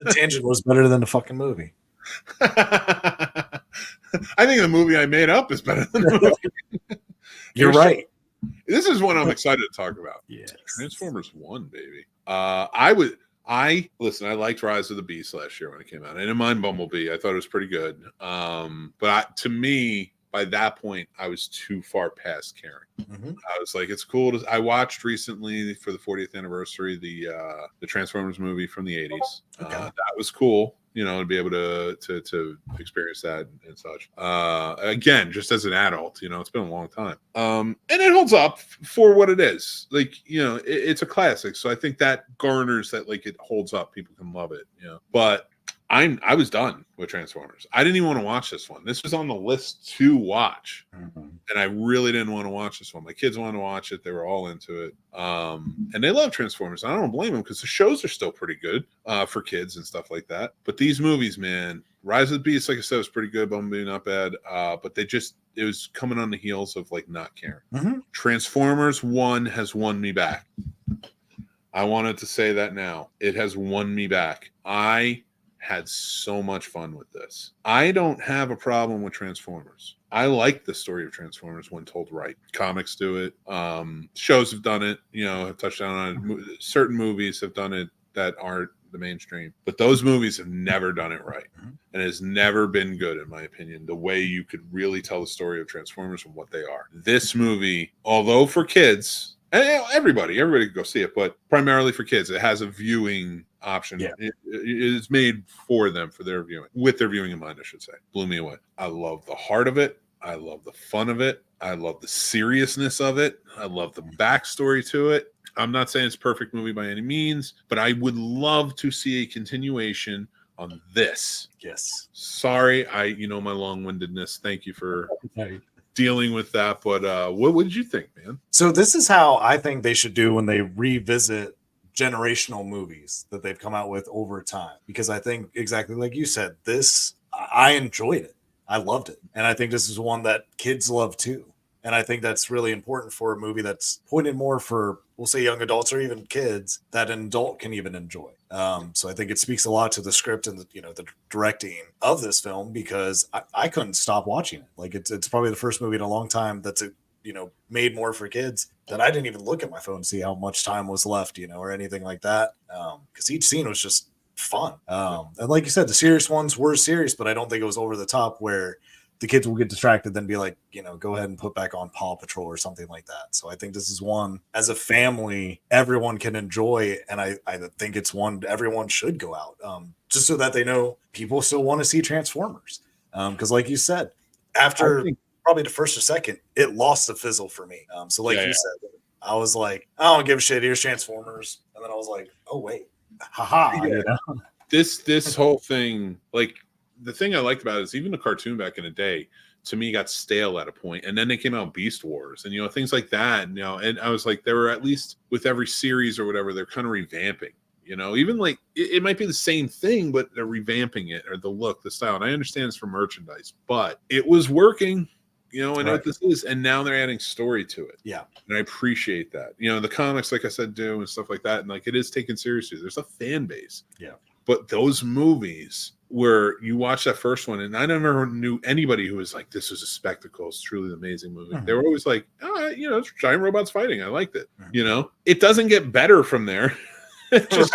The tangent was better than the fucking movie. I think the movie I made up is better than the movie. You're right. This is one I'm excited to talk about. Yes. Transformers 1, baby. Listen, I liked Rise of the Beast last year when it came out. I didn't mind Bumblebee. I thought it was pretty good. To me, by that point, I was too far past caring. Mm-hmm. I was like, it's cool. I watched recently for the 40th anniversary the Transformers movie from the 80s. Okay. That was cool, to be able to experience that and such. Again, just as an adult, it's been a long time. And it holds up for what it is. Like, it's a classic. So I think that garners that, like, it holds up. People can love it, But I was done with Transformers. I didn't even want to watch this one. This was on the list to watch. Mm-hmm. And I really didn't want to watch this one. My kids wanted to watch it. They were all into it. And they love Transformers. I don't blame them because the shows are still pretty good for kids and stuff like that. But these movies, man, Rise of the Beast, like I said, was pretty good. Bumblebee, not bad. But it was coming on the heels of, like, not caring. Mm-hmm. Transformers 1 has won me back. I wanted to say that now. It has won me back. I had so much fun with this. I don't have a problem with Transformers. I like the story of Transformers when told right. Comics do it. Shows have done it, have touched on it. Certain movies have done it that aren't the mainstream. But those movies have never done it right. And has never been good, in my opinion, the way you could really tell the story of Transformers and what they are. This movie, although for kids, and everybody can go see it, but primarily for kids, it has a viewing option. Yeah. It is made for them, for their viewing, with their viewing in mind, I should say. Blew me away. I love the heart of it. I love the fun of it. I love the seriousness of it. I love the backstory to it. I'm not saying it's a perfect movie by any means, but I would love to see a continuation on this. Yes. Sorry, my long-windedness. Thank you for dealing with that, but what did you think, man? So this is how I think they should do when they revisit generational movies that they've come out with over time, because I think exactly like you said, I enjoyed it. I loved it. And I think this is one that kids love too. And I think that's really important for a movie that's pointed more for, we'll say, young adults or even kids that an adult can even enjoy. So I think it speaks a lot to the script and the directing of this film, because I couldn't stop watching it. Like it's probably the first movie in a long time that's made more for kids that I didn't even look at my phone to see how much time was left, or anything like that. Because each scene was just fun. And like you said, the serious ones were serious, but I don't think it was over the top where the kids will get distracted, then be like, go ahead and put back on Paw Patrol or something like that. So I think this is one, as a family, everyone can enjoy. And I think it's one everyone should go out, just so that they know people still want to see Transformers. Because like you said, after probably the first or second, it lost the fizzle for me. So like you said, I was like, I don't give a shit. Here's Transformers. And then I was like, oh, wait. Haha. Yeah. This whole thing, like, the thing I liked about it is even the cartoon back in the day, to me, got stale at a point. And then they came out Beast Wars and, things like that. And, and I was like, they were, at least with every series or whatever, they're kind of revamping, even like it might be the same thing, but they're revamping it, or the look, the style. And I understand it's for merchandise, but it was working. I know what this is. And now they're adding story to it. Yeah. And I appreciate that. The comics, like I said, do and stuff like that. And like, it is taken seriously. There's a fan base. Yeah. But those movies where you watch that first one, and I never knew anybody who was like, this was a spectacle. It's truly an amazing movie. Mm-hmm. They were always like, it's giant robots fighting. I liked it. Mm-hmm. It doesn't get better from there. Just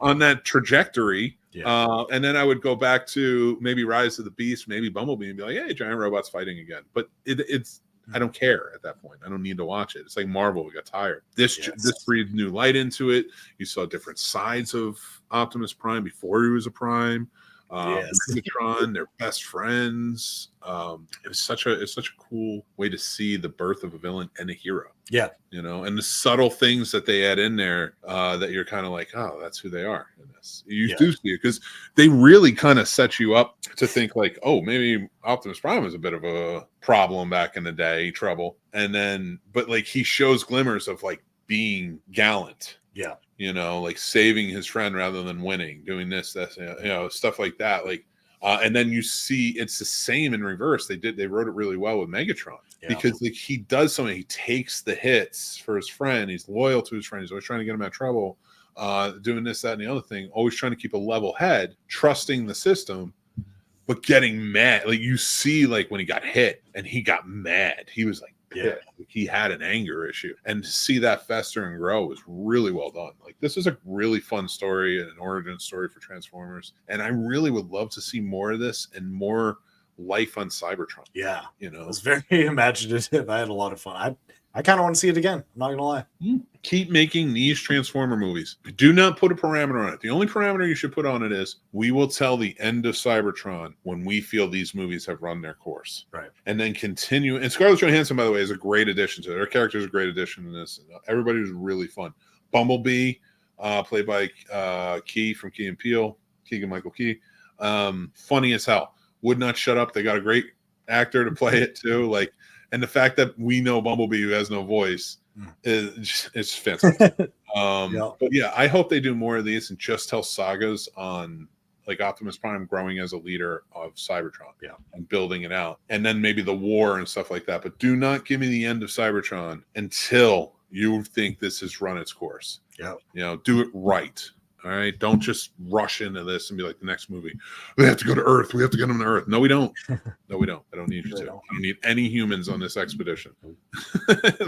on that trajectory. Yeah. And then I would go back to maybe Rise of the Beast, maybe Bumblebee, and be like, hey, giant robots fighting again. But it's I don't care at that point. I don't need to watch it. It's like Marvel. We got tired. This breathed new light into it. You saw different sides of Optimus Prime before he was a Prime. Megatron, they're best friends. It's such a cool way to see the birth of a villain and a hero. Yeah, and the subtle things that they add in there that you're kind of like, oh, that's who they are in this. You do see it because they really kind of set you up to think like, oh, maybe Optimus Prime was a bit of a problem back in the day, trouble, and then but like he shows glimmers of like being gallant. Yeah. Like saving his friend rather than winning, doing this, stuff like that. Like, and then you see it's the same in reverse. They wrote it really well with Megatron because like he does something. He takes the hits for his friend. He's loyal to his friend. He's always trying to get him out of trouble. doing this, that, and the other thing, always trying to keep a level head, trusting the system, but getting mad. Like you see, like when he got hit and he got mad, he was like pissed. Like, he had an anger issue, and to see that fester and grow was really well done. Like this is a really fun story and an origin story for Transformers, and I really would love to see more of this and more life on Cybertron. Yeah, you know, it was very imaginative. I had a lot of fun. I kind of want to see it again. I'm not gonna lie. Keep making these Transformer movies. Do not put a parameter on it. The only parameter you should put on it is we will tell the end of Cybertron when we feel these movies have run their course. Right. And then continue. And Scarlett Johansson, by the way, is a great addition to it. Her character is a great addition in this. Everybody was really fun. Bumblebee, played by Key from Key and Peele, Keegan-Michael Key. Funny as hell. Would not shut up. They got a great actor to play it too. Like, and the fact that we know Bumblebee, who has no voice, is fantastic. But yeah, I hope they do more of these and just tell sagas on like Optimus Prime growing as a leader of Cybertron, and building it out, and then maybe the war and stuff like that. But do not give me the end of Cybertron until you think this has run its course. You know, do it right. All right, don't just rush into this and be like the next movie. We have to go to Earth. We have to get them to Earth. No, we don't. No, we don't. I don't need you to. I don't need any humans on this expedition.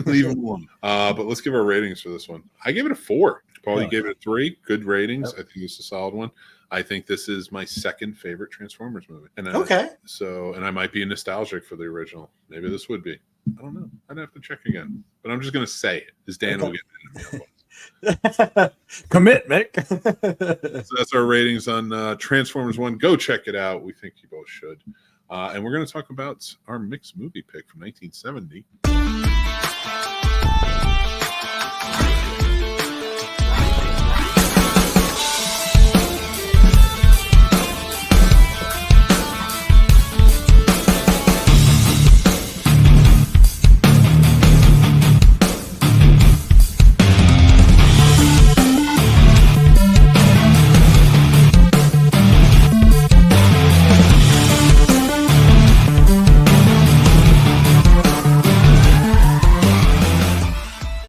Leave them alone. But let's give our ratings for this one. I gave it a 4. Paul, you gave it a 3. Good ratings. I think it's a solid one. I think this is my second favorite Transformers movie. And and I might be nostalgic for the original. Maybe this would be. I don't know. I'd have to check again. But I'm just going to say it, because Dan will get mad at me. Commit, Mick. So that's our ratings on Transformers 1. Go check it out. We think you both should. And we're going to talk about our mixed movie pick from 1970.